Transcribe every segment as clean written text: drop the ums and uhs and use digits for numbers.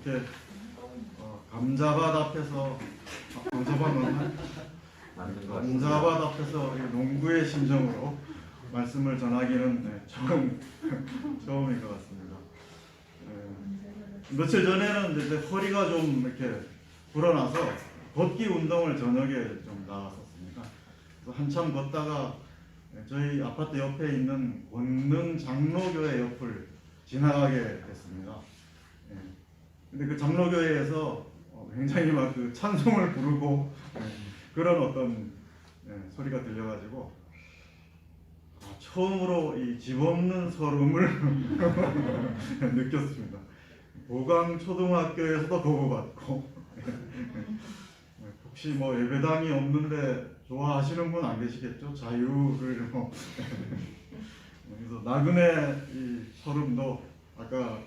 이렇게 감자밭 앞에서 감자밭 앞에서 농부의 심정으로 말씀을 전하기는 처음인 것 같습니다. 며칠 전에는 이제 허리가 좀 이렇게 불어나서 걷기 운동을 저녁에 좀 나갔었습니다. 그래서 한참 걷다가 저희 아파트 옆에 있는 권능 장로교회 옆을 지나가게 됐습니다. 근데 그 장로교회에서 굉장히 막 그 찬송을 부르고 그런 어떤 소리가 들려가지고 처음으로 이 집 없는 서름을 느꼈습니다. 보강 초등학교에서도 거부받고 혹시 뭐 예배당이 없는데 좋아하시는 분 안 계시겠죠? 자유를 그래서 나그네 이 서름도 아까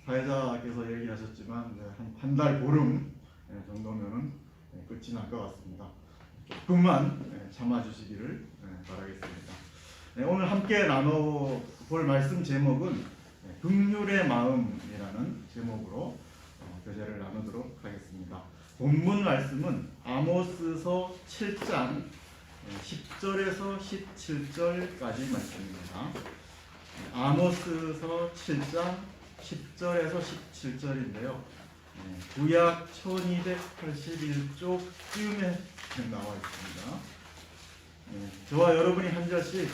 사회자께서 얘기하셨지만 한 달 보름 정도면은 끝이 날 것 같습니다. 조금만 참아주시기를 바라겠습니다. 오늘 함께 나눠볼 말씀 제목은 긍휼의 마음이라는 제목으로 교제를 나누도록 하겠습니다. 본문 말씀은 아모스서 7장 10절에서 17절까지 말씀입니다. 아모스서 7장 10절에서 17절인데요. 구약 1281쪽쯤에 나와 있습니다. 저와 여러분이 한 절씩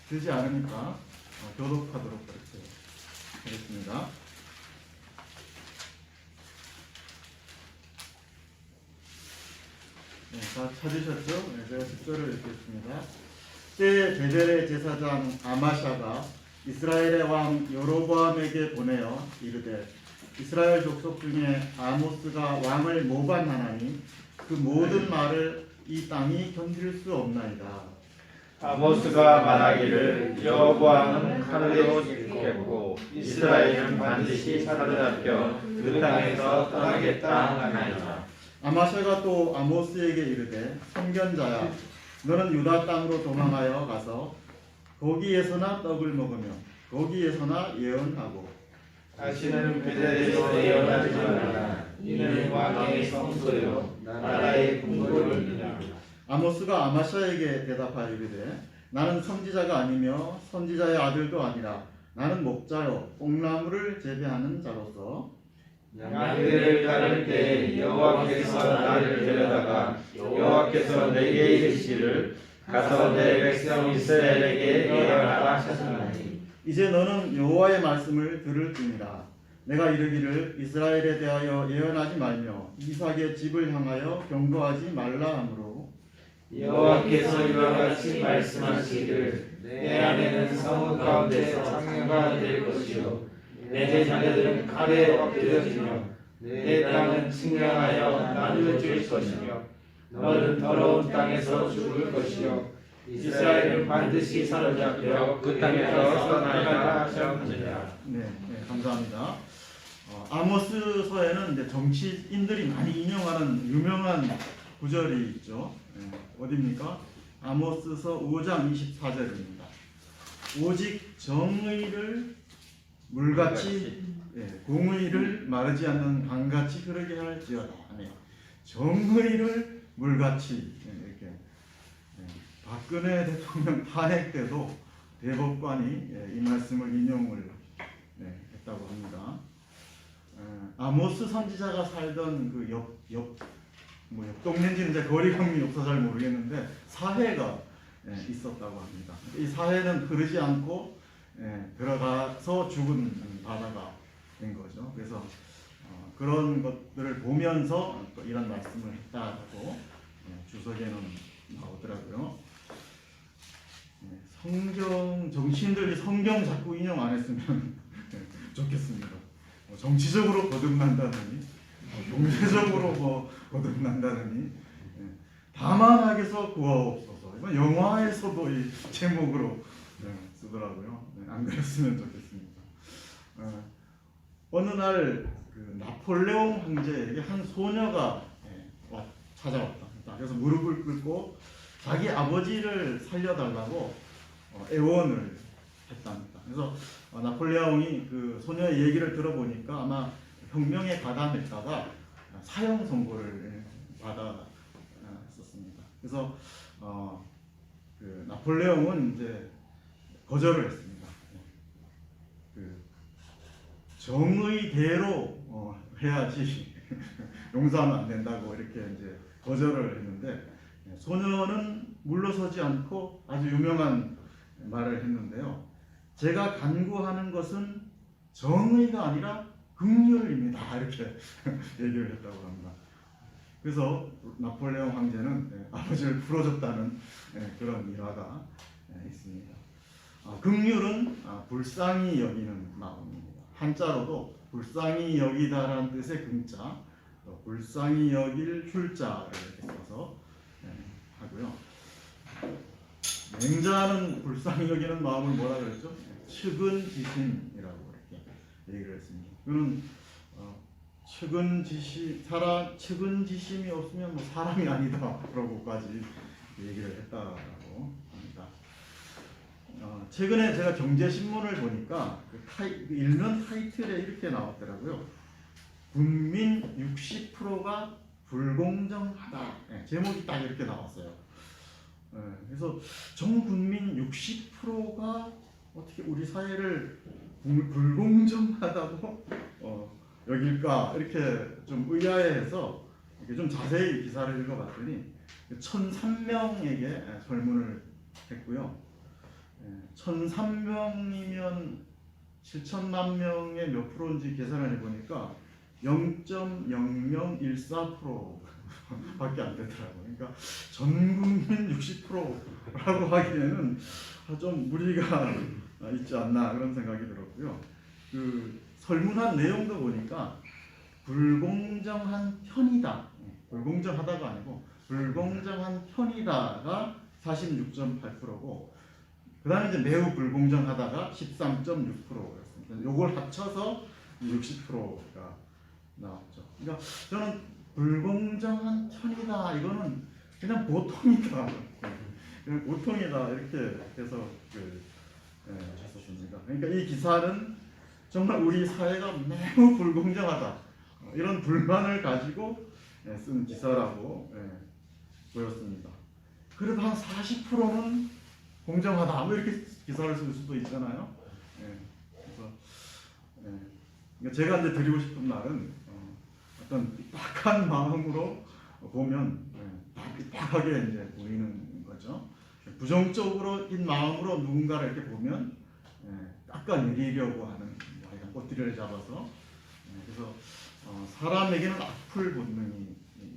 들지 않으니까 교독하도록 하겠습니다. 다 찾으셨죠? 제가 10절을 읽겠습니다. 때 베델의 제사장 아마샤가 이스라엘의 왕 여로보암에게 보내어 이르되 이스라엘 족속 중에 아모스가 왕을 모반하나니 그 모든 말을 이 땅이 견딜 수 없나이다. 아모스가 말하기를 여호와는 칼로 죽겠고 이스라엘은 반드시 사로잡혀 그 땅에서 떠나겠다 하나이다. 아마샤가 또 아모스에게 이르되 선견자야 너는 유다 땅으로 도망하여 가서 거기에서나 떡을 먹으며 거기에서나 예언하고 다시는 베델에서 예언하지 말라. 이는 왕의 성소요 나라의 궁궐이니라. 아모스가 아마샤에게 대답하여 이르되 나는 선지자가 아니며 선지자의 아들도 아니라 나는 목자요 뽕나무를 재배하는 자로서 양들을 따를 때 여호와께서 나를 데려다가 여호와께서 내게 이르시기를 가서 내 백성 이스라엘에게 예언하라 하셨나니 이제 너는 여호와의 말씀을 들을지니라. 내가 이르기를 이스라엘에 대하여 예언하지 말며 이삭의 집을 향하여 경고하지 말라 하므로 여호와께서 이와 같이 말씀하시기를 내 아내는 성읍 가운데서 창녀가 될 것이요 내 자녀들은 칼에 엎드려지며 내 땅은 측량하여 나누어질 것이며 너는 더러운 땅에서 죽을 것이요 이스라엘은 반드시 사로잡혀 그 땅에서 떠나야 하셨느니라. 네, 감사합니다. 아모스서에는 이제 정치인들이 많이 인용하는 유명한 구절이 있죠. 어디입니까? 아모스서 5장 24절입니다. 오직 정의를 물같이 공의를 마르지 않는 강같이 흐르게 할지어다. 정의를 물같이 이렇게 박근혜 대통령 탄핵 때도 대법관이 이 말씀을 인용을 했다고 합니다. 아모스 선지자가 살던 그 옆 동네인지 이제 거리감이 없어서 잘 모르겠는데 사해가 있었다고 합니다. 이 사해는 흐르지 않고 들어가서 죽은 바다가 된 거죠. 그래서 그런 것들을 보면서 이런 말씀을 했다고 주석에는 나오더라고요. 성경 정치인들이 성경 자꾸 인용 안 했으면 좋겠습니다. 정치적으로 거듭난다느니 경제적으로 거듭난다느니 다만하게서 구하옵소서. 이건 영화에서도 이 제목으로 쓰더라고요. 안 그랬으면 좋겠습니다. 어느 날 그 나폴레옹 황제에게 한 소녀가 찾아왔다. 그래서 무릎을 꿇고 자기 아버지를 살려달라고 애원을 했답니다. 그래서 나폴레옹이 그 소녀의 얘기를 들어보니까 아마 혁명에 가담했다가 사형 선고를 받았었습니다. 그래서 그 나폴레옹은 이제 거절을 했습니다. 그 정의대로 해야지 용서하면 안 된다고 이렇게 이제 거절을 했는데, 소녀는 물러서지 않고 아주 유명한 말을 했는데요. 제가 간구하는 것은 정의가 아니라 긍휼입니다. 이렇게 얘기를 했다고 합니다. 그래서 나폴레옹 황제는 아버지를 풀어줬다는 그런 일화가 있습니다. 긍휼은 불쌍히 여기는 마음입니다. 한자로도 불쌍히 여기다라는 뜻의 긍자, 불쌍히 여길 휼자를 이렇게 써서 하고요. 맹자는 불쌍히 여기는 마음을 뭐라 그랬죠? 측은지심이라고 이렇게 얘기를 했습니다. 그는 측은지심이 없으면 뭐 사람이 아니다라고까지 얘기를 했다라고 합니다. 최근에 제가 경제신문을 보니까 그 읽는 타이틀에 이렇게 나왔더라고요. 국민 60%가 불공정하다. 제목이 딱 이렇게 나왔어요. 그래서 전 국민 60%가 어떻게 우리 사회를 불공정하다고 여길까, 이렇게 좀 의아해해서 이렇게 좀 자세히 기사를 읽어봤더니 1,003명에게 설문을 했고요. 1,003명이면 7천만 명의 몇 프로인지 계산을 해보니까 0.0014% 밖에 안 되더라고요. 그러니까 전 국민 60%라고 하기에는 좀 무리가 있지 않나 그런 생각이 들었고요. 그 설문한 내용도 보니까 불공정한 편이다, 불공정하다가 아니고 불공정한 편이다가 46.8%고, 그 다음에 이제 매우 불공정하다가 13.6%였습니다. 요걸 합쳐서 60%가 나왔죠. 그러니까 저는 불공정한 편이다, 이거는 그냥 보통이다, 그냥 보통이다 이렇게 해서 했었습니다. 그러니까 이 기사는 정말 우리 사회가 매우 불공정하다, 이런 불만을 가지고 쓴 기사라고 보였습니다. 그래도 한 40%는 공정하다, 뭐 이렇게 기사를 쓸 수도 있잖아요. 그래서 제가 이제 드리고 싶은 말은 어떤 삐딱한 마음으로 보면 삐딱하게 이제 보이는 거죠. 부정적으로인 마음으로 누군가를 이렇게 보면 깎아내리려고 하는, 꼬투리를 잡아서, 그래서 사람에게는 악플 본능이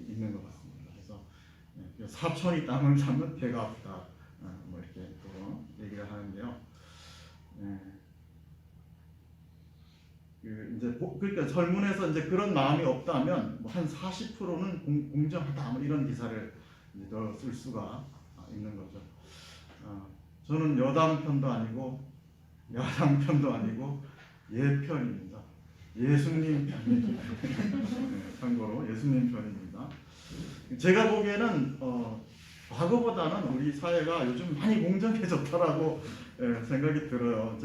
있는 것 같습니다. 그래서 사촌이 땀을 잡으면 배가 아프다, 뭐 이렇게 또 얘기를 하는데요. 이제 그러니까 설문에서 이제 그런 마음이 없다면 뭐 한 40%는 공정하다, 뭐 이런 기사를 이제 더 쓸 수가 있는 거죠. 저는 여당 편도 아니고 야당 편도 아니고 예편입니다. 예수님 편입니다. 참고로 예수님 편입니다. 제가 보기에는 과거보다는 우리 사회가 요즘 많이 공정해졌다라고 생각이 들어요.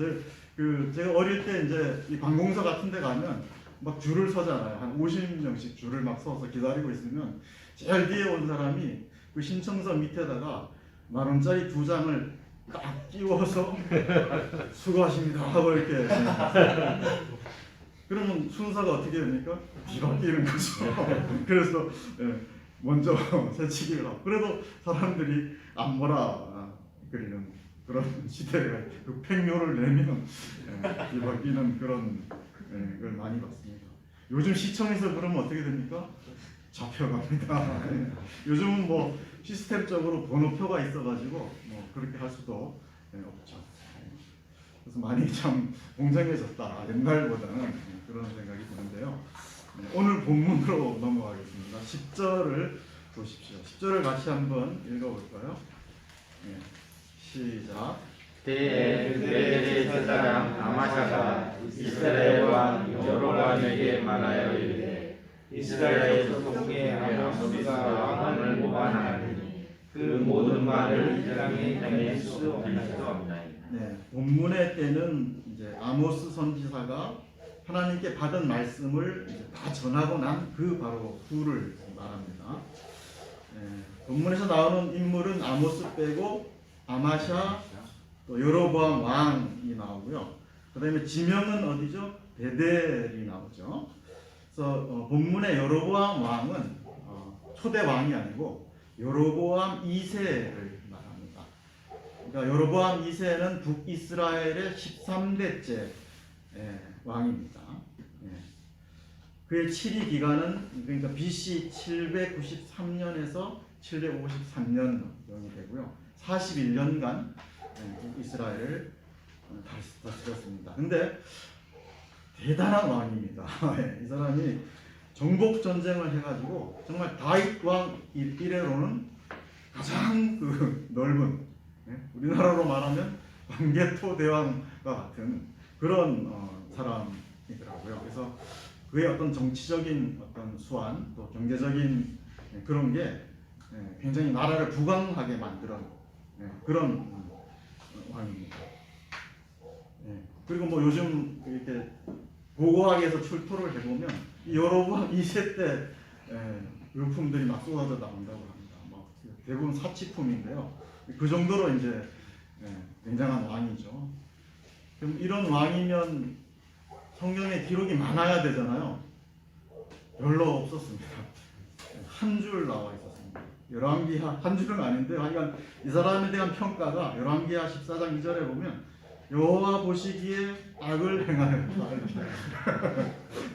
제가 어릴 때 이제 이 관공서 같은 데 가면 막 줄을 서잖아요. 한 50명씩 줄을 막 서서 기다리고 있으면 제일 뒤에 온 사람이 그 신청서 밑에다가 10,000원짜리 2장을 딱 끼워서 수고하십니다 하고 이렇게 그러면 순서가 어떻게 됩니까? 뒤바뀌는 거죠. 그래서 먼저 새치기를 하고, 그래도 사람들이 안 뭐라 그리는 그런 시대가, 그 팽료를 내면 뒤바뀌는 그런 걸 많이 봤습니다. 요즘 시청에서 그러면 어떻게 됩니까? 잡혀갑니다. 요즘은 뭐 시스템적으로 번호표가 있어가지고 뭐 그렇게 할 수도 없죠. 그래서 많이 참 공정해졌다, 옛날보다는, 그런 생각이 드는데요. 오늘 본문으로 넘어가겠습니다. 10절을 보십시오. 10절을 같이 한번 읽어볼까요? 시작. 때에 그들의 제사장 아마샤가 이스라엘 왕 여로보암에게 말하여 이르되 이스라엘 소속의 아모스가 왕을 모반하니 그 모든 말을 이 땅에 행할 수 없나이다. 본문의 때는 이제 아모스 선지사가 하나님께 받은 말씀을 이제 다 전하고 난 그 바로 후를 말합니다. 본문에서 나오는 인물은 아모스 빼고 아마샤, 또 여로보암 왕이 나오고요. 그 다음에 지명은 어디죠? 베델이 나오죠. 그래서 본문의 여로보암 왕은 초대 왕이 아니고 여로보암 2세를 말합니다. 그러니까 여로보암 2세는 북이스라엘의 13대째 왕입니다. 그의 치리 기간은 그러니까 BC 793년에서 753년경이 되고요. 41년간 이스라엘을 다스렸습니다. 근데 대단한 왕입니다. 이 사람이 정복 전쟁을 해가지고 정말 다윗 왕 이래로는 가장 그 넓은, 우리나라로 말하면 광개토 대왕과 같은 그런 사람이더라고요. 그래서 그의 어떤 정치적인 어떤 수완, 또 경제적인 그런 게 굉장히 나라를 부강하게 만드는 그런 왕입니다. 그리고 뭐 요즘 이렇게 고고학에서 출토를 해보면 여로보암 2세 때 물품들이 막 쏟아져 나온다고 합니다. 막 대부분 사치품인데요. 그 정도로 이제 굉장한 왕이죠. 그럼 이런 왕이면 성경에 기록이 많아야 되잖아요. 별로 없었습니다. 한 줄 나와 있었습니다. 열왕기하 한 줄은 아닌데 하여간 이 사람에 대한 평가가 열왕기하 14장 2절에 보면 여호와 보시기에 악을 행하였다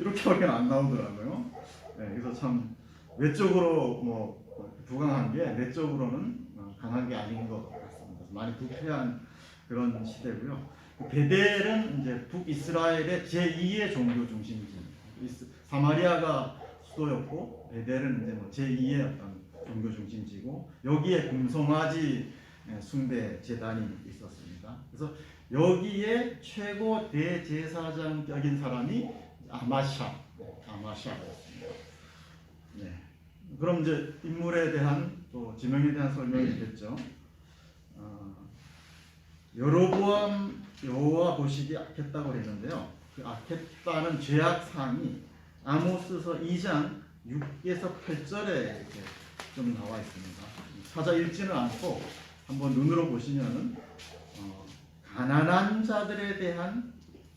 이렇게밖에 안 나오더라고요. 그래서 참 외적으로 뭐 부강한 게 내적으로는 강한 게 아닌 것 같습니다. 많이 부패한 그런 시대고요. 베델은 이제 북이스라엘의 제2의 종교 중심지입니다. 사마리아가 수도였고 베델은 이제 뭐 제2의 어떤 종교 중심지고 여기에 금송아지 숭배 제단이 있었습니다. 그래서 여기에 최고 대제사장격인 사람이 아마샤였습니다. 그럼 이제 인물에 대한 또 지명에 대한 설명이 됐죠. 여로보암 여호와 보시기에 악했다고 했는데요. 그 악했다는 죄악사항이 아모스서 2장 6에서 8절에 이렇게 좀 나와 있습니다. 찾아 읽지는 않고 한번 눈으로 보시면은 가난한 자들에 대한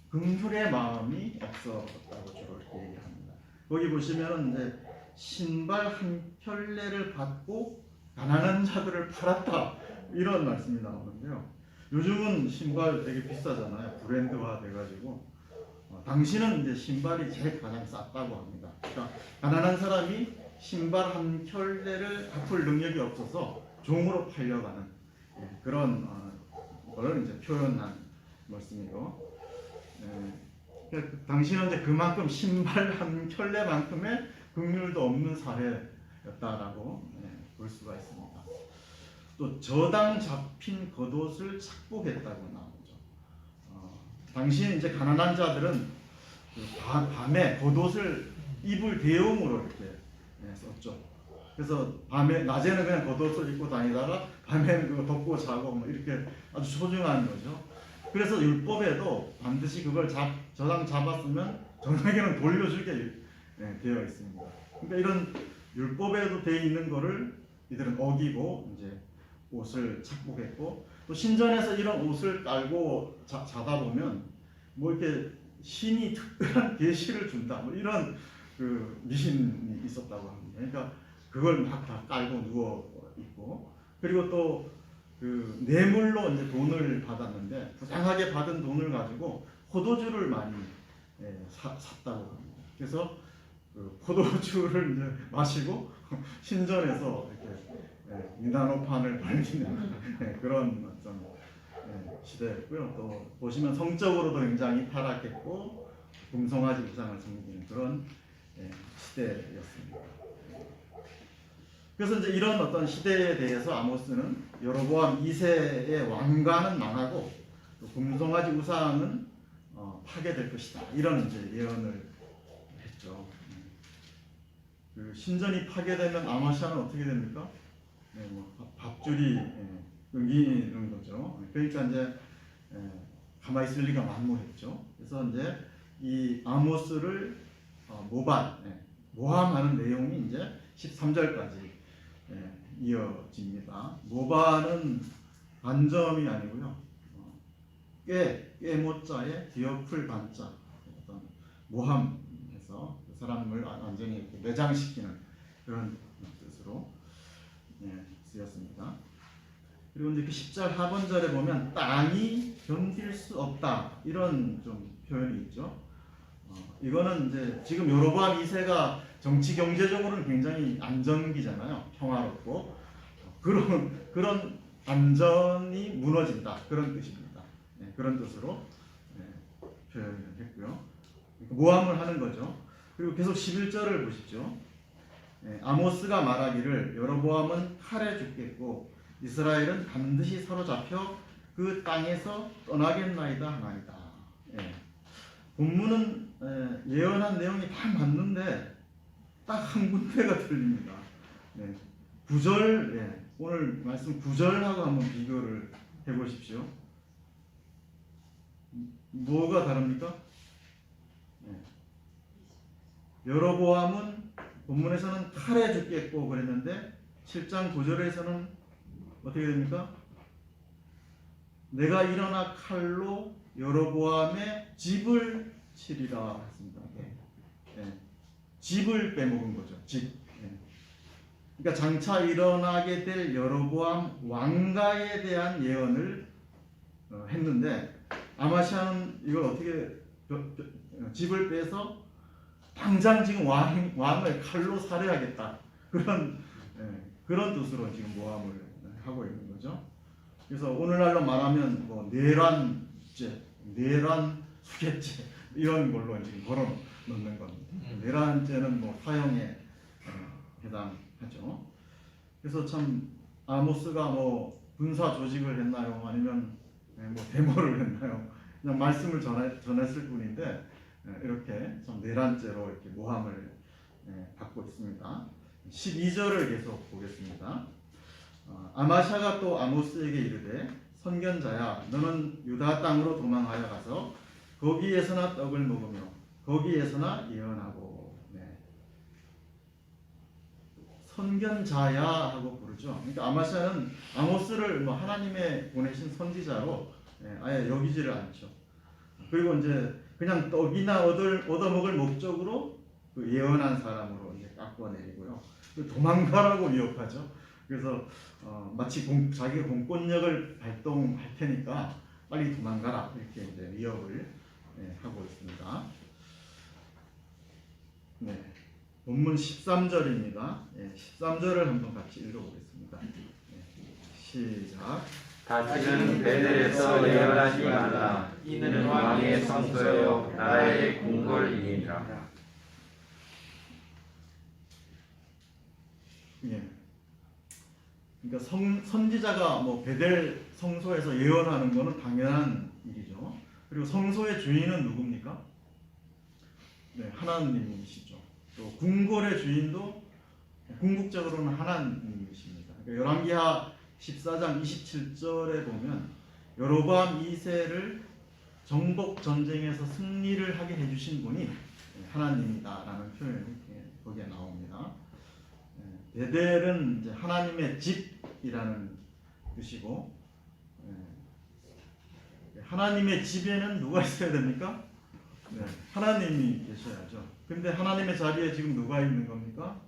긍휼의 마음이 없었다고 주로 이렇게 얘기합니다. 거기 보시면은 이제 신발 한 켤레를 받고 가난한 자들을 팔았다 이런 말씀이 나오는데요. 요즘은 신발 되게 비싸잖아요. 브랜드화 돼가지고 당시는 이제 신발이 제일 가장 쌌다고 합니다. 그러니까 가난한 사람이 신발 한 켤레를 갚을 능력이 없어서 종으로 팔려가는 그런 걸 이제 표현한 말씀이고, 그러니까 당시는 이제 그만큼 신발 한 켤레만큼의 긍휼도 없는 사회였다라고 볼 수가 있습니다. 또 저당 잡힌 겉옷을 착복했다고 나오죠. 당시 이제 가난한 자들은 밤에 겉옷을 이불 대용으로 이렇게 썼죠. 그래서 밤에 낮에는 그냥 겉옷을 입고 다니다가 밤에는 그거 덮고 자고 뭐 이렇게 아주 소중한 거죠. 그래서 율법에도 반드시 그걸 저당 잡았으면 저녁에는 돌려주게 되어 있습니다. 그러니까 이런 율법에도 되어 있는 거를 이들은 어기고 이제 옷을 착복했고, 또 신전에서 이런 옷을 깔고 자다 보면 뭐 이렇게 신이 특별한 계시를 준다 뭐 이런 그 미신이 있었다고 합니다. 그러니까 그걸 막 다 깔고 누워 있고, 그리고 또 그 뇌물로 이제 돈을 받았는데 부당하게 받은 돈을 가지고 포도주를 많이 샀다고 합니다. 그래서 그 포도주를 이제 마시고 신전에서 이렇게 미나노판을 벌리는 그런 어떤 시대였고요. 또 보시면 성적으로도 굉장히 타락했고 금송아지 우상을 섬기는 그런 시대였습니다. 그래서 이제 이런 어떤 시대에 대해서 아모스는 여로보암 2세의 왕관은 망하고 또 금송아지 우상은 파괴될 것이다 이런 이제 예언을 했죠. 그 신전이 파괴되면 아마샤는 어떻게 됩니까? 뭐 밥줄이 끊기는 거죠. 그러니까 이제 가만히 있을 리가 만무했죠. 그래서 이제 이 아모스를 모함하는 내용이 이제 13절까지 이어집니다. 모반은 반점이 아니고요. 꾀모자에 디어풀 반자, 어떤 모함해서 그 사람을 완전히 이렇게 매장시키는 그런 뜻으로 쓰였습니다. 그리고 이제 그 10절 하반절에 보면 땅이 견딜 수 없다 이런 좀 표현이 있죠. 이거는 이제 지금 여로보암 2세가 정치 경제적으로는 굉장히 안정기잖아요. 평화롭고 그런 안전이 무너진다 그런 뜻입니다. 그런 뜻으로 표현을 했고요. 모함을 하는 거죠. 그리고 계속 11절을 보십시오. 아모스가 말하기를 여로보암은 칼에 죽겠고 이스라엘은 반드시 사로잡혀 그 땅에서 떠나겠나이다 하나이다. 본문은 예언한 내용이 다 맞는데 딱 한 군데가 틀립니다. 9절, 오늘 말씀 9절하고 한번 비교를 해보십시오. 뭐가 다릅니까? 여로보암은 본문에서는 칼에 죽겠고 그랬는데 7장 9절에서는 어떻게 됩니까? 내가 일어나 칼로 여로보암의 집을 치리라 했습니다. 집을 빼먹은 거죠. 집. 그러니까 장차 일어나게 될 여로보암 왕가에 대한 예언을 했는데 아마시아는 이걸 어떻게 집을 빼서 당장 지금 왕을 칼로 살해하겠다 그런 뜻으로 지금 모함을 하고 있는 거죠. 그래서 오늘날로 말하면 뭐 내란죄, 내란 수괴죄 이런 걸로 지금 걸어 놓는 겁니다. 내란죄는 뭐 사형에 해당하죠. 그래서 참 아모스가 뭐 군사 조직을 했나요? 아니면 뭐 데모를 했나요? 그냥 말씀을 전했을 뿐인데 이렇게 참 내란죄로 이렇게 모함을 받고 있습니다. 12절을 계속 보겠습니다. 아마샤가 또 아모스에게 이르되 선견자야 너는 유다 땅으로 도망하여 가서 거기에서나 떡을 먹으며 거기에서나 예언하고. 선견자야 하고 부르죠. 그러니까 아마샤는 아모스를 뭐 하나님의 보내신 선지자로 아예 여기지를 않죠. 그리고 이제 그냥 떡이나 얻어먹을 목적으로 그 예언한 사람으로 이제 깎아내리고요. 도망가라고 위협하죠. 그래서 마치 자기가 공권력을 발동할 테니까 빨리 도망가라 이렇게 이제 위협을 하고 있습니다. 본문 13절입니다. 13절을 한번 같이 읽어보겠습니다. 시작. 다시는 베델에서 예언하지 말라. 이는 왕의 성소요 나라의 궁궐이니라. 그러니까 선지자가 뭐 베델 성소에서 예언하는 것은 당연한 일이죠. 그리고 성소의 주인은 누굽니까? 하나님이시죠. 또 궁궐의 주인도 궁극적으로는 하나님이십니다. 그러니까 열왕기하 14장 27절에 보면 여로보암 2세를 정복 전쟁에서 승리를 하게 해주신 분이 하나님이다라는 표현이 거기에 나옵니다. 베델은 이제 하나님의 집이라는 뜻이고 하나님의 집에는 누가 있어야 됩니까? 하나님이 계셔야죠. 근데 하나님의 자리에 지금 누가 있는 겁니까?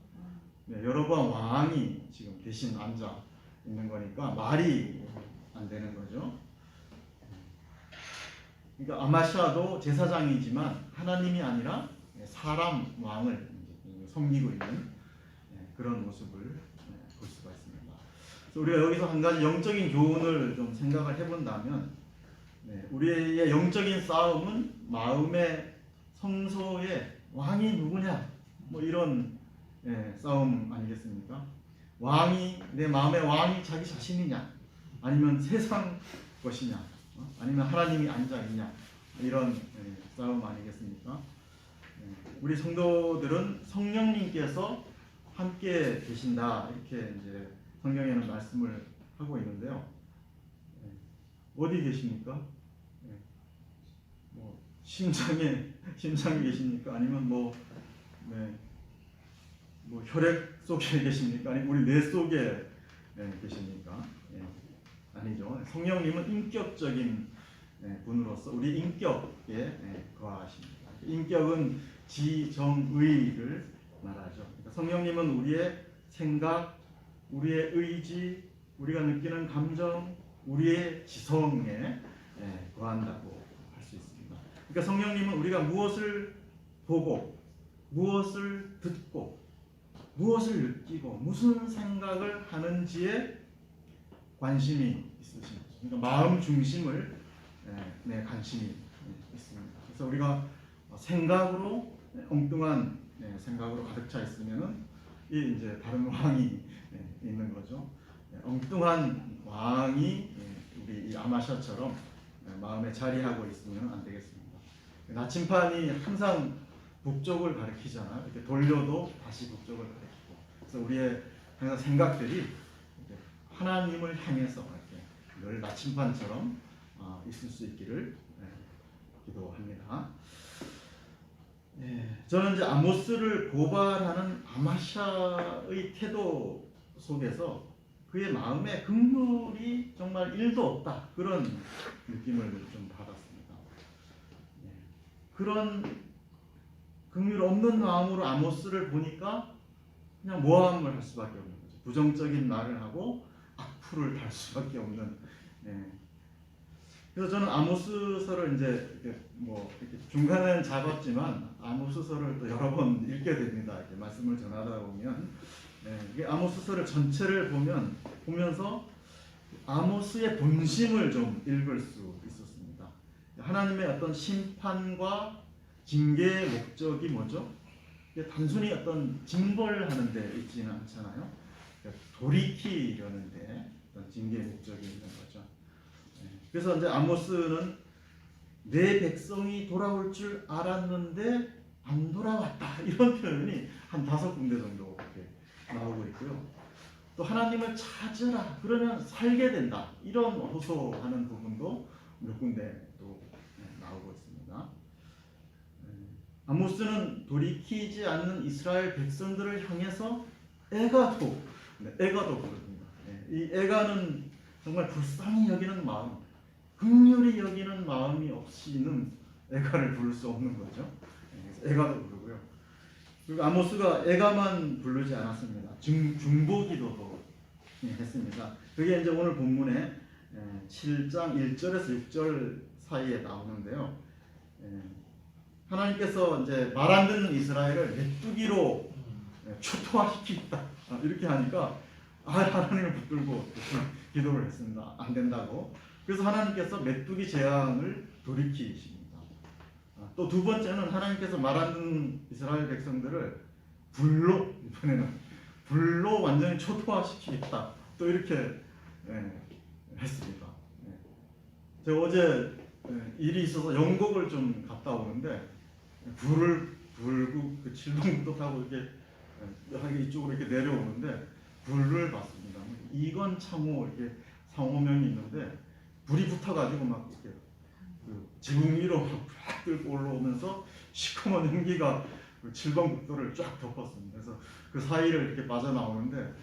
여로보암 왕이 지금 대신 앉아 있는 거니까 말이 안 되는 거죠. 그러니까 아마샤도 제사장이지만 하나님이 아니라 사람 왕을 섬기고 있는 그런 모습을 볼 수가 있습니다. 그래서 우리가 여기서 한 가지 영적인 교훈을 좀 생각을 해본다면 우리의 영적인 싸움은 마음의 성소의 왕이 누구냐 뭐 이런 싸움 아니겠습니까? 내 마음의 왕이 자기 자신이냐 아니면 세상 것이냐 아니면 하나님이 앉아 있냐 이런 싸움 아니겠습니까? 우리 성도들은 성령님께서 함께 계신다 이렇게 이제 성경에는 말씀을 하고 있는데요. 어디 계십니까? 심장에 계십니까? 아니면 뭐 혈액 속에 계십니까? 아니면 우리 뇌 속에 계십니까? 아니죠. 성령님은 인격적인 분으로서 우리 인격에 거하십니다. 인격은 지정의를 말하죠. 그러니까 성령님은 우리의 생각, 우리의 의지, 우리가 느끼는 감정, 우리의 지성에 거한다고 할 수 있습니다. 그러니까 성령님은 우리가 무엇을 보고, 무엇을 듣고, 무엇을 느끼고, 무슨 생각을 하는지에 관심이 있으신 거죠. 그러니까 마음 중심을 관심이 있습니다. 그래서 우리가 생각으로 엉뚱한 생각으로 가득 차 있으면은 이 이제 다른 왕이 있는 거죠. 엉뚱한 왕이 우리 이 아마샤처럼 마음에 자리하고 있으면 안 되겠습니다. 나침판이 항상 북쪽을 가리키잖아요. 이렇게 돌려도 다시 북쪽을 가리키고. 그래서 우리의 항상 생각들이 하나님을 향해서 이렇게 늘 나침판처럼 있을 수 있기를 기도합니다. 저는 이제 아모스를 고발하는 아마샤의 태도 속에서 그의 마음에 긍휼이 정말 1도 없다, 그런 느낌을 좀 받았습니다. 그런 긍휼 없는 마음으로 아모스를 보니까 그냥 모함을 할 수밖에 없는 거죠. 부정적인 말을 하고 악플을 달 수밖에 없는. 그래서 저는 아모스서를 이제 이렇게 중간에는 작았지만 아모스서를 또 여러 번 읽게 됩니다. 이렇게 말씀을 전하다 보면 이게 아모스서를 전체를 보면서 아모스의 본심을 좀 읽을 수 있었습니다. 하나님의 어떤 심판과 징계의 목적이 뭐죠? 이게 단순히 어떤 징벌하는 데 있지는 않잖아요. 돌이키려는 데 어떤 징계의 목적이 있는 거죠. 그래서 이제 아모스는 내 백성이 돌아올 줄 알았는데 안 돌아왔다, 이런 표현이 한 5군데 정도 이렇게 나오고 있고요. 또 하나님을 찾으라, 그러면 살게 된다, 이런 호소하는 부분도 몇 군데 또 나오고 있습니다. 아모스는 돌이키지 않는 이스라엘 백성들을 향해서 애가도 부릅니다. 이 애가는 정말 불쌍히 여기는 마음, 긍휼히 여기는 마음이 없이는 애가를 부를 수 없는 거죠. 그래서 애가도 부르고요. 그리고 아모스가 애가만 부르지 않았습니다. 중보기도도 했습니다. 그게 이제 오늘 본문에 7장 1절에서 6절 사이에 나오는데요. 하나님께서 이제 말 안 듣는 이스라엘을 메뚜기로 초토화시키겠다, 이렇게 하니까 하나님을 붙들고 기도를 했습니다. 안 된다고. 그래서 하나님께서 메뚜기 재앙을 돌이키십니다. 또 두 번째는 하나님께서 말 안 듣는 이스라엘 백성들을 이번에는 불로 완전히 초토화시키겠다, 또 이렇게 했습니다. 제가 어제 일이 있어서 영국을 좀 갔다 오는데 불을 불고 그 칠동도 타고 이렇게 이쪽으로 이렇게 내려오는데 불을 봤습니다. 이건 창호 이렇게 상호명이 있는데 불이 붙어가지고 막 이렇게 그 지붕 위로 막 들고 올라오면서 시커먼 연기가 그 7번 국도를 쫙 덮었습니다. 그래서 그 사이를 이렇게 빠져나오는데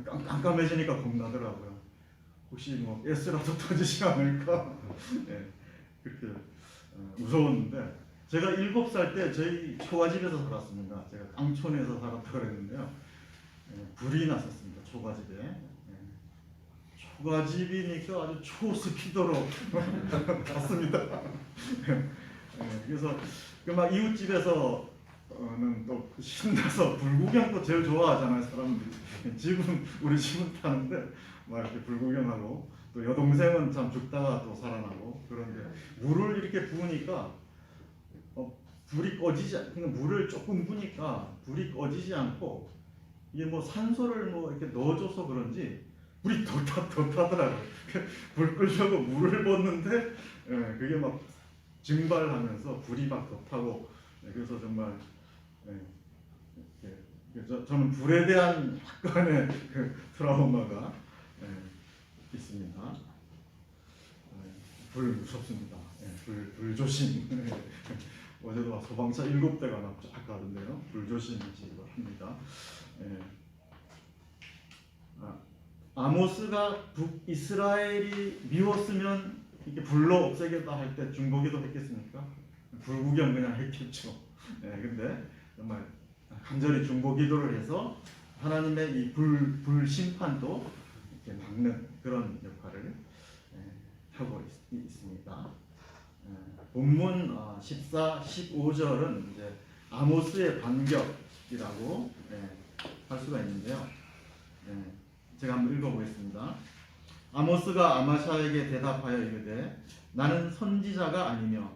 깜깜해지니까 겁나더라고요. 혹시 뭐 S라도 터지지 않을까? 그렇게 무서웠는데, 제가 7살 때 저희 초가집에서 살았습니다. 제가 깡촌에서 살았다 그랬는데요. 불이 났었습니다. 초가집에. 초가집이니까 아주 초스피드로 갔습니다. 그래서 막 이웃집에서는 또 신나서 불구경도 제일 좋아하잖아요, 사람들이. 우리 집은 타는데 막 이렇게 불구경하고, 또 여동생은 참 죽다가 또 살아나고. 그런데 물을 이렇게 부으니까 불이 그러니까 물을 조금 부니까 불이 꺼지지 않고, 이게 뭐 산소를 뭐 이렇게 넣어줘서 그런지 불이 더 타더라고요. 불 끄려고 물을 붓는데 그게 막 증발하면서 불이 막 더 타고. 그래서 정말 저는 불에 대한 약간의 그 트라우마가 있습니다. 불 무섭습니다. 불조심. 어제도 막 소방차 7대가 막 쫙 가던데요. 불조심이라고 합니다. 예. 아모스가 북이스라엘이 미웠으면 이렇게 불로 없애겠다 할 때 중보기도 했겠습니까? 불구경 그냥 했겠죠. 예, 근데 정말 간절히 중보기도를 해서 하나님의 이 불심판도 이렇게 막는 그런 역할을 하고 있습니다. 본문 14, 15절은 이제 아모스의 반격이라고 할 수가 있는데요. 제가 한번 읽어보겠습니다. 아모스가 아마샤에게 대답하여 이르되 나는 선지자가 아니며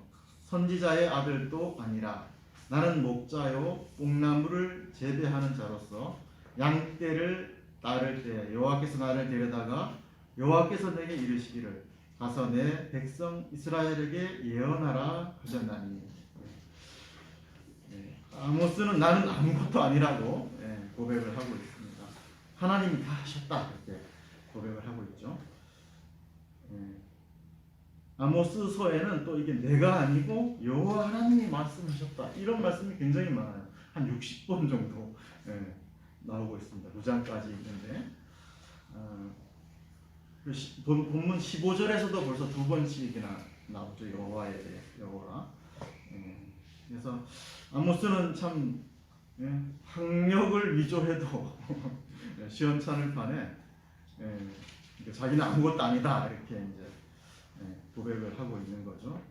선지자의 아들도 아니라 나는 목자요 뽕나무를 재배하는 자로서 양떼를 따를 때 여호와께서 나를 데려다가 여호와께서 내게 이르시기를 가서 내 백성 이스라엘에게 예언하라 하셨나니. 아모스는 나는 아무것도 아니라고 고백을 하고 있습니다. 하나님이 다 하셨다 이렇게 고백을 하고 있죠. 아모스서에는 또 이게 내가 아니고 여호와 하나님이 말씀하셨다 이런 말씀이 굉장히 많아요. 한 60번 정도 나오고 있습니다. 9장까지 있는데 본문 15절에서도 벌써 2번씩이나 나오죠. 여호와에 대해 여호와. 그래서 아모스는 참 학력을 위조해도 시원찮을 판에 자기는 아무것도 아니다 이렇게 이제 고백을 하고 있는 거죠.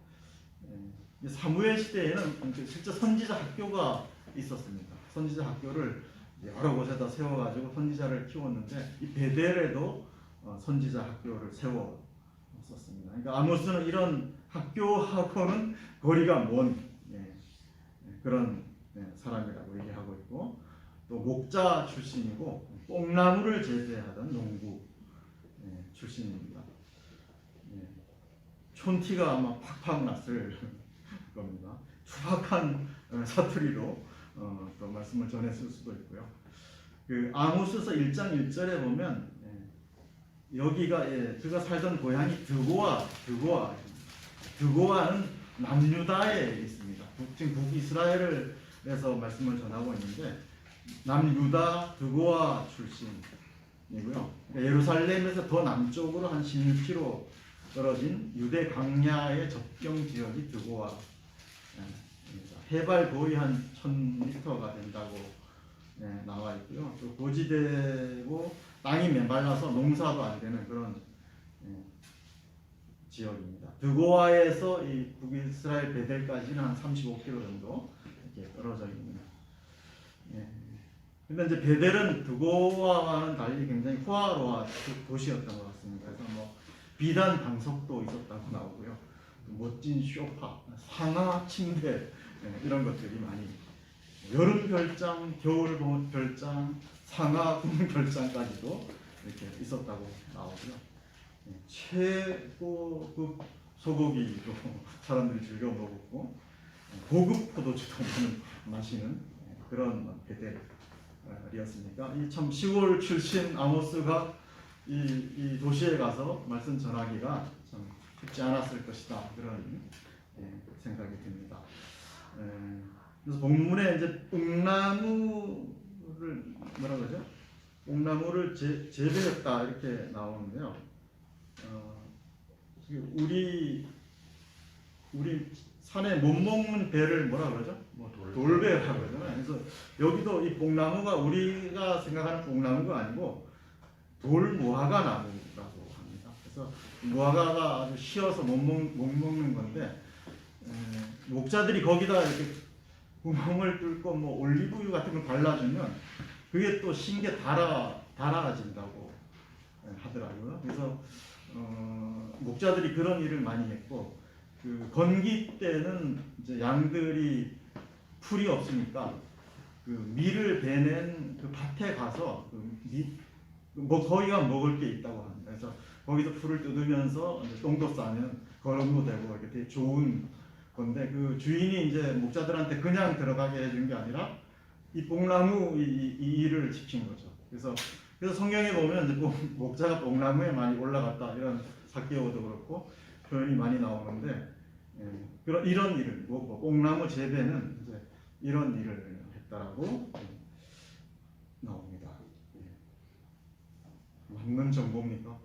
사무엘 시대에는 실제 선지자 학교가 있었습니다. 선지자 학교를 여러 곳에다 세워가지고 선지자를 키웠는데 이 베델에도 선지자 학교를 세웠었습니다. 그러니까 아모스는 이런 학교하고는 거리가 먼 그런 사람이라고 얘기하고 있고 또 목자 출신이고 뽕나무를 재배하던 농부 출신입니다. 촌티가 아마 팍팍 났을 겁니다. 투박한 사투리로 또 말씀을 전했을 수도 있고요. 그 아모스서 1장 1절에 보면 여기가 그가 살던 고향이 드고아는 남유다에 있습니다. 지금 북이스라엘에서 말씀을 전하고 있는데 남유다 드고아 출신이고요. 예루살렘에서 더 남쪽으로 한 16km 떨어진 유대 광야의 접경 지역이 드고아입니다. 해발 거의 한 1000m가 된다고 나와 있고요. 또 고지대고 땅이 메말라서 농사도 안 되는 그런 지역입니다. 드고아에서 이 북이스라엘 베델까지는 한 35km 정도 이렇게 떨어져 있는. 근데 이제 베델은 드고아와는 달리 굉장히 호화로운 도시였던 것 같습니다. 그래서 뭐 비단 방석도 있었다고 나오고요. 멋진 소파, 상하 침대 이런 것들이 많이 여름 별장, 겨울 별장, 상하 별장까지도 이렇게 있었다고 나오고요. 최고급 소고기도 사람들이 즐겨 먹었고 고급 포도주도 마시는 그런 베델이었으니까 이 참 시골 출신 아모스가 이 도시에 가서 말씀 전하기가 참 쉽지 않았을 것이다 그런 생각이 듭니다. 그래서 본문에 이제 뽕나무를 뭐라 그러죠? 뽕나무를 재배했다 이렇게 나오는데요. 우리 산에 못 먹는 배를 뭐라 그러죠? 돌배라고 그러잖아요. 그래서 여기도 이 뽕나무가 우리가 생각하는 뽕나무가 아니고 돌무화과 나무라고 합니다. 그래서 무화과가 아주 쉬어서 못 먹는 건데 목자들이 거기다 이렇게 구멍을 뚫고 뭐 올리브유 같은 걸 발라주면 그게 또 신게 달아진다고 하더라고요. 그래서 목자들이 그런 일을 많이 했고 그 건기 때는 이제 양들이 풀이 없으니까 그 밀을 베낸 그 밭에 가서 거기가 먹을 게 있다고 합니다. 그래서 거기서 풀을 뜯으면서 똥도 싸면 거름도 되고 이렇게 되게 좋은 건데 그 주인이 이제 목자들한테 그냥 들어가게 해준 게 아니라 이 뽕나무 이 일을 지킨 거죠. 그래서 성경에 보면 이제 목자가 뽕나무에 많이 올라갔다 이런 사개오도 그렇고 표현이 많이 나오는데 그런 이런 일을 뭐 뽕나무 재배는 이제 이런 일을 했다라고 나옵니다. 맞는 정보입니까?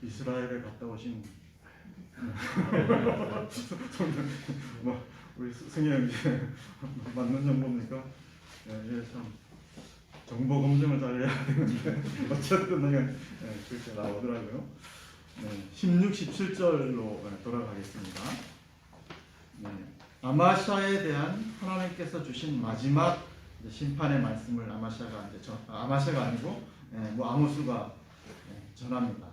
이스라엘에 갔다 오신 뭐 우리 승현 맞는 정보입니까? 참 정보 검증을 잘 해야 되는데 어쨌든 그렇게 나오더라고요. 16, 17절로 돌아가겠습니다. 아마샤에 대한 하나님께서 주신 마지막 심판의 말씀을 아마샤가 아니고 뭐 아모스가 전합니다.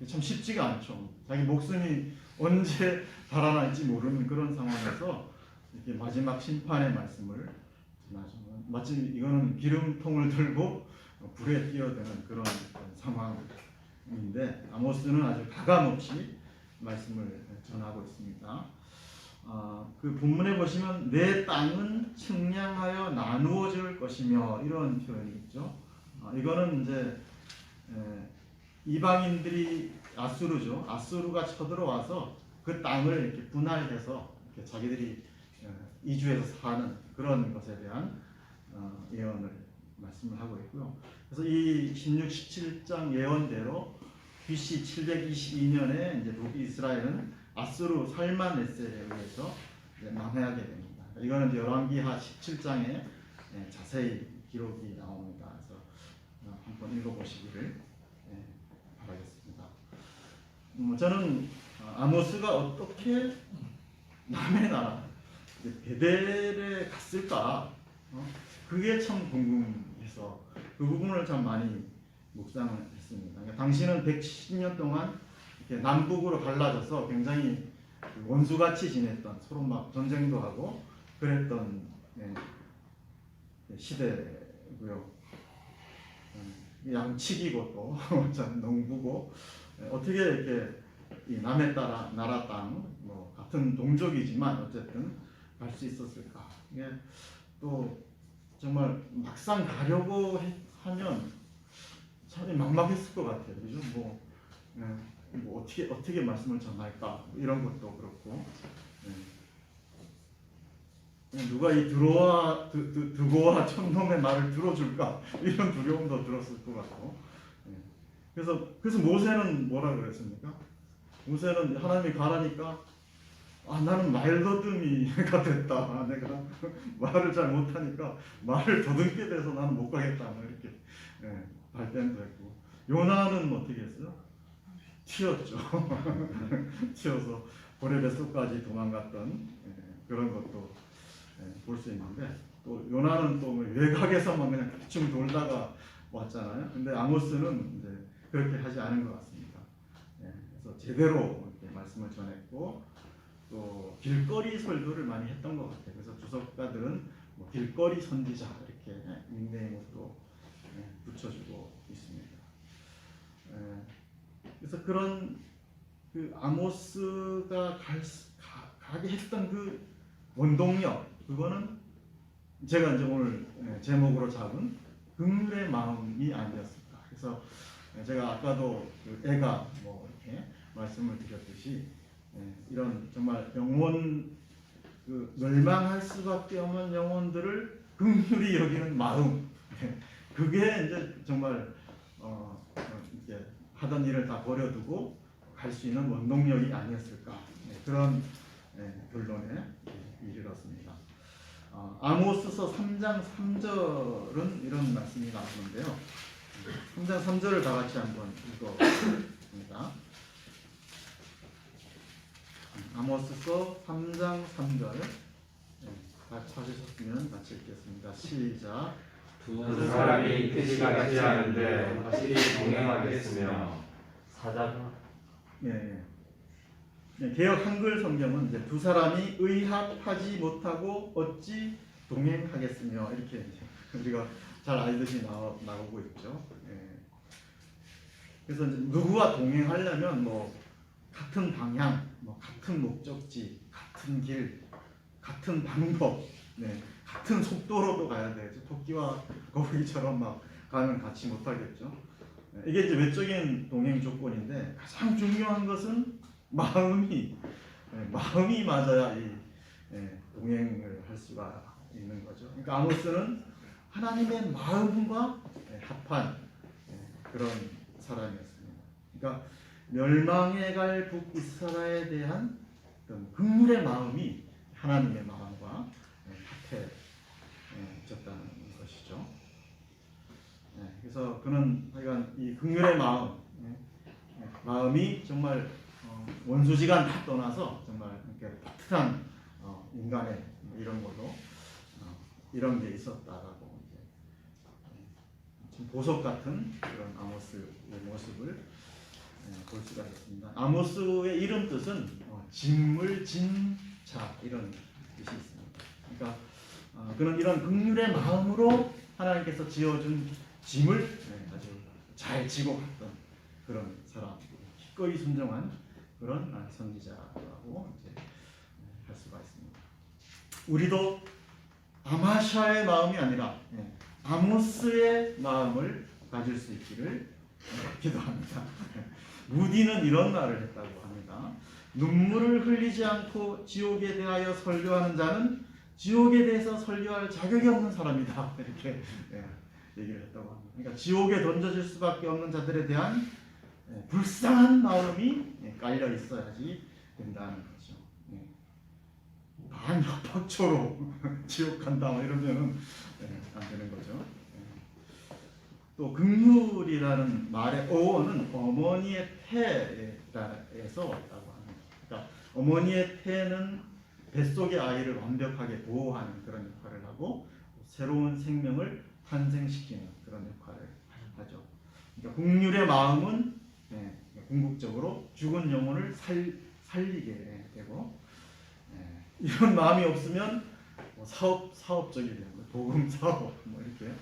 참 쉽지가 않죠. 자기 목숨이 언제 달아날지 모르는 그런 상황에서 이렇게 마지막 심판의 말씀을 전하죠. 마치 이거는 기름통을 들고 불에 뛰어드는 그런 상황인데 아모스는 아주 가감없이 말씀을 전하고 있습니다. 그 본문에 보시면 내 땅은 측량하여 나누어질 것이며 이런 표현이 있죠. 이거는 이제 이방인들이 아수르죠. 아수르가 쳐들어와서 그 땅을 이렇게 분할해서 이렇게 자기들이 이주해서 사는 그런 것에 대한 예언을 말씀을 하고 있고요. 그래서 이 16, 17장 예언대로 BC 722년에 이제 북이스라엘은 아수르 살만네셀에 의해서 망하게 됩니다. 이거는 열왕기하 17장에 자세히 기록이 나옵니다. 그래서 한번 읽어보시기를 바라겠습니다. 저는 아모스가 어떻게 남의 나라 베델에 갔을까? 그게 참 궁금해서 그 부분을 참 많이 묵상을 했습니다. 그러니까 당시는 170년 동안 이렇게 남북으로 갈라져서 굉장히 원수같이 지냈던 서로 막 전쟁도 하고 그랬던 시대고요. 양치기고 또 농부고 어떻게 이렇게 이 남의 나라 땅 뭐 같은 동족이지만 어쨌든 갈 수 있었을까? 이게 또 정말 막상 가려고 하면 참 막막했을 것 같아요. 그죠? 뭐 어떻게 말씀을 전할까 이런 것도 그렇고 누가 이 드고와 촌놈의 말을 들어줄까 이런 두려움도 들었을 것 같고 그래서 모세는 뭐라 그랬습니까? 모세는 하나님이 가라니까 나는 말더듬이가 됐다. 내가 말을 잘 못하니까 말을 더듬게 돼서 나는 못 가겠다. 이렇게 발뺌도 했고 요나는 어떻게 했어요? 튀었죠. 튀어서 고레 뱃속까지 도망갔던 그런 것도 볼 수 있는데 또 요나는 또 외곽에서만 그냥 대충 돌다가 왔잖아요. 근데 아모스는 이제 그렇게 하지 않은 것 같습니다. 그래서 제대로 이렇게 말씀을 전했고 또 길거리 설교를 많이 했던 것 같아요. 그래서 주석가들은 뭐 길거리 선지자 이렇게 닉네임으로 붙여주고 있습니다. 그래서 그런 그 아모스가 가게 했던 그 원동력 그거는 제가 이제 오늘 제목으로 잡은 긍휼의 마음이 아니었을까. 그래서 제가 아까도 그 애가 뭐 이렇게 말씀을 드렸듯이 이런 정말 영혼 멸망할 수밖에 없는 영혼들을 긍휼히 여기는 마음 그게 이제 정말 이제 하던 일을 다 버려두고 갈 수 있는 원동력이 아니었을까 그런 결론에 이르렀습니다. 아모스서 3장 3절은 이런 말씀이 나오는데요. 3장 3절을 다 같이 한번 읽어봅니다. 아모스서 3장 3절 다 찾으셨으면 같이 읽겠습니다. 시작. 두 사람이 뜻이 같지 않은데 확실히 동행하겠으며 사자가 개역 한글 성경은 이제 두 사람이 의합하지 못하고 어찌 동행하겠으며 이렇게 우리가 잘 알듯이 나오고 있죠. 그래서 이제 누구와 동행하려면 뭐 같은 방향, 뭐 같은 목적지, 같은 길, 같은 방법, 같은 속도로도 가야 되죠. 토끼와 거북이처럼 막 가면 같이 못하겠죠. 이게 이제 외적인 동행 조건인데 가장 중요한 것은 마음이 마음이 맞아야 이 동행을 할 수가 있는 거죠. 그러니까 아모스는 하나님의 마음과 합한 그런 사람이었습니다. 그러니까 멸망해 갈 북이스라엘에 대한 어떤 긍휼의 마음이 하나님의 마음과 합해졌다는 것이죠. 그래서 그는 하여간 이 긍휼의 마음이 정말 원수지간 다 떠나서 정말 이렇게 따뜻한 인간의 이런 걸로 이런 게 있었다라고 이제 좀 보석 같은 그런 아모스의 모습을 볼 수가 있습니다. 아모스의 이름 뜻은 짐을 진 자 이런 뜻이 있습니다. 그러니까 그는 이런 긍휼의 마음으로 하나님께서 지어준 짐을 아주 잘 지고 갔던 그런 사람, 기꺼이 순종한 그런 선지자라고 이제 할 수가 있습니다. 우리도 아마샤의 마음이 아니라 아모스의 마음을 가질 수 있기를 기도합니다. 무디는 이런 말을 했다고 합니다. 눈물을 흘리지 않고 지옥에 대하여 설교하는 자는 지옥에 대해서 설교할 자격이 없는 사람이다. 이렇게 얘기를 했다고 합니다. 그러니까 지옥에 던져질 수밖에 없는 자들에 대한 불쌍한 마음이 깔려 있어야지 된다는 거죠. 반협박초로 지옥 간다 이러면은 안 되는 거죠. 또 긍휼이라는 말의 어원은 어머니의 태에서 왔다고 합니다. 그러니까 어머니의 태는 뱃속의 아이를 완벽하게 보호하는 그런 역할을 하고 새로운 생명을 탄생시키는 그런 역할을 하죠. 그러니까 긍휼의 마음은 궁극적으로 죽은 영혼을 살리게 되고 이런 마음이 없으면 사업적이 되는 거예요. 복음 사업 이렇게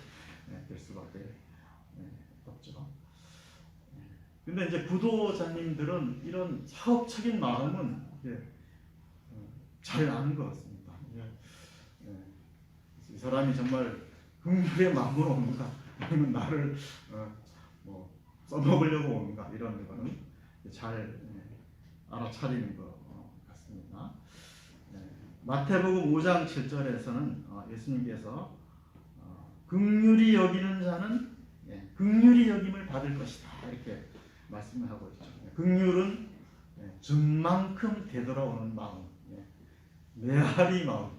될 수밖에 없죠. 근데 이제 구도자님들은 이런 사업적인 마음은 잘 아는 것 같습니다. 이 사람이 정말 긍휼의 마음으로 오는가, 아니면 나를 뭐 써먹으려고 오는가 이런 거는 잘 알아차리는 것 같습니다. 마태복음 5장 7절에서는 예수님께서 긍휼히 여기는 자는 긍휼히 여김을 받을 것이다 이렇게 말씀을 하고 있죠. 긍휼은 준 만큼 되돌아오는 마음, 메아리 마음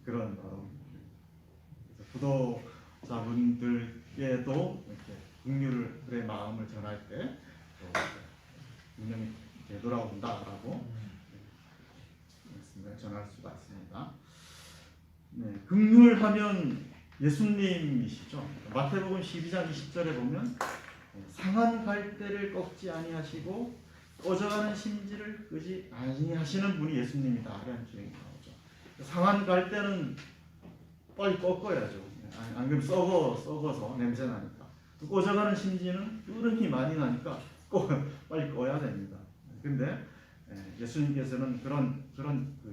그런 마음. 구도자분들께도 이렇게 긍휼의 마음을 전할 때 분명히 되돌아온다라고 말씀을 전할 수가 있습니다. 긍휼하면 예수님이시죠. 마태복음 12장 20절에 보면 상한 갈대를 꺾지 아니하시고 꺼져가는 심지를 끄지 아니하시는 분이 예수님이다 라는 주장이 나오죠. 상한 갈대는 빨리 꺾어야죠. 안 그러면 썩어서 냄새 나니까. 꺼져가는 심지는 끓음이 많이 나니까 빨리 꺼야 됩니다. 근데 예수님께서는 그런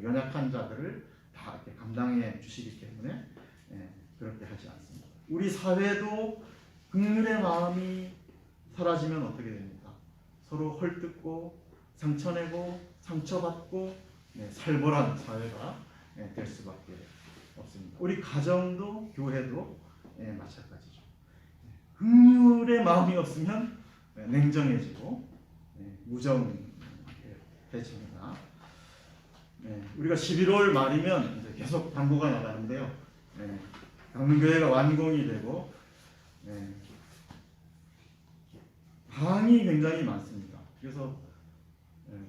연약한 자들을 다 이렇게 감당해 주시기 때문에 그렇게 하지 않습니다. 우리 사회도 긍휼의 마음이 사라지면 어떻게 됩니까? 서로 헐뜯고 상처내고 상처받고 살벌한 사회가 될 수밖에 없습니다. 우리 가정도 교회도 마찬가지죠. 긍휼의 마음이 없으면 냉정해지고 무정해집니다. 우리가 11월 말이면 이제 계속 당부가 나가는데요. 강릉교회가 완공이 되고 방이 굉장히 많습니다. 그래서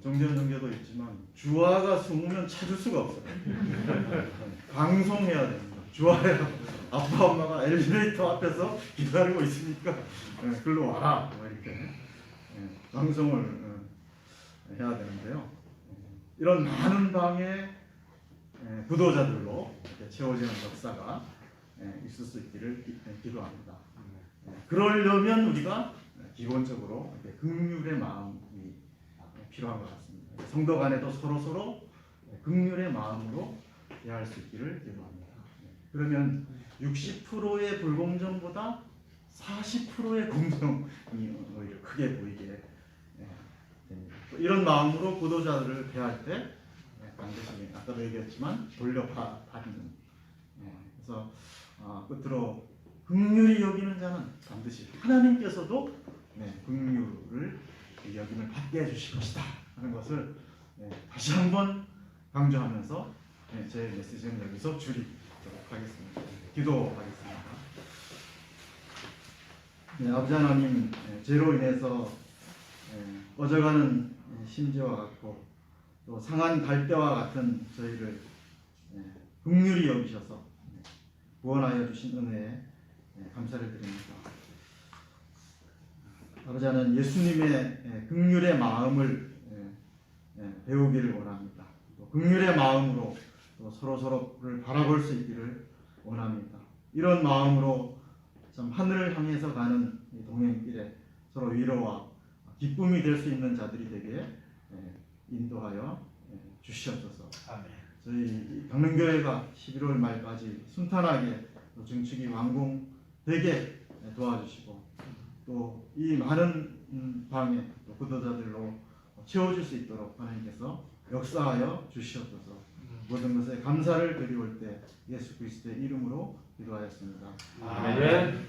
정전정계도 있지만 주화가 숨으면 찾을 수가 없어요. 방송해야 됩니다. 주화야 아빠 엄마가 엘리베이터 앞에서 기다리고 있으니까 글로 와라 이렇게 방송을 해야 되는데요. 이런 많은 방에 부도자들로 이렇게 채워지는 역사가 있을 수 있기를 기도합니다. 그러려면 우리가 기본적으로 긍휼의 마음이 필요한 것 같습니다. 성도 간에도 서로 긍휼의 마음으로 대할 수 있기를 기도합니다. 그러면 60%의 불공정보다 40%의 공정이 오히려 크게 보이게 됩니다. 이런 마음으로 구도자들을 대할 때 반드시 아까도 얘기했지만 돌려받는. 그래서 끝으로 긍휼히 여기는 자는 반드시 하나님께서도 긍휼을 여김을 받게 해주실 것이다 하는 것을 다시 한번 강조하면서 제 메시지는 여기서 줄이도록 하겠습니다. 기도하겠습니다. 아버지 하나님, 죄로 인해서 꺼져가는 심지와 같고 또 상한 갈대와 같은 저희를 긍휼히 여기셔서 구원하여 주신 은혜에 감사를 드립니다. 아버지 하나님, 예수님의 긍휼의 마음을 배우기를 원합니다. 또 긍휼의 마음으로 또 서로를 바라볼 수 있기를 원합니다. 이런 마음으로 참 하늘을 향해서 가는 이 동행길에 서로 위로와 기쁨이 될 수 있는 자들이 되게 인도하여 주시옵소서. 아멘. 저희 강릉교회가 11월 말까지 순탄하게 증축이 완공되게 도와주시고 또 이 많은 방에 구도자들로 채워줄 수 있도록 하나님께서 역사하여 주시옵소서. 모든 것에 감사를 드리올 때 예수 그리스도의 이름으로 기도하였습니다. 아멘.